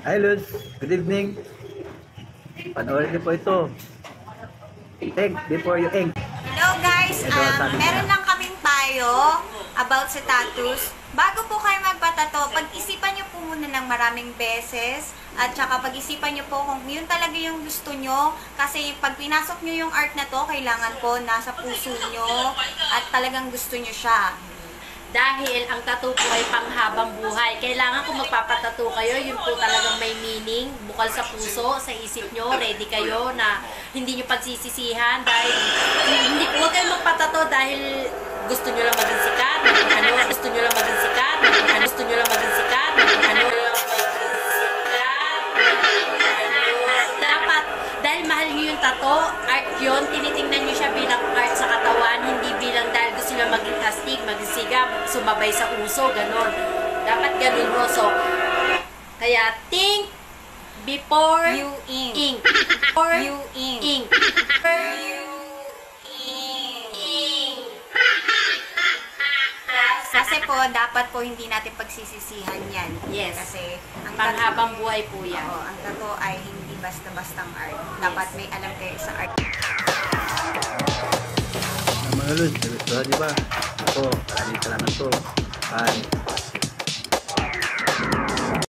Hi Luz, good evening. Panoorin niyo po ito. Think before you ink. Hello guys, Ito ang sabi meron niya. lang kaming payo about sa tattoos. Bago po kayo magpatato, pag-isipan nyo po muna ng maraming beses at saka pag-isipan nyo po kung yun talaga yung gusto nyo. Kasi pag pinasok nyo yung art na to, kailangan po nasa puso nyo at talagang gusto nyo siya. Dahil ang tattoo po ay panghabang buhay. Kailangan kung magpapatattoo kayo, yun po talagang may meaning, bukal sa puso, sa isip nyo, ready kayo na hindi nyo pagsisisihan dahil hindi po kayo magpatattoo dahil gusto nyo lang maging sikat, gusto nyo lang maging sikat, gusto nyo lang maging sikat, dapat, dahil mahal nyo yung tattoo, art yun, tinitingnan nyo siya bilang art sa katawan, hindi bilang dahil gusto nyo maging astig, maging sigam, sumabay sa uso, ganon. Dapat ganon mo. So, kaya think before You ink. ink. Before You ink. ink. Kasi po, dapat po hindi natin pagsisisihan yan. Yes. Kasi ang Panghabang buhay po yan. Oo, ang tattoo ay hindi basta-bastang art. Dapat may alam kayo sa art. Mga Luz, gusto di ba? Ako, maraming salamat po. Bye.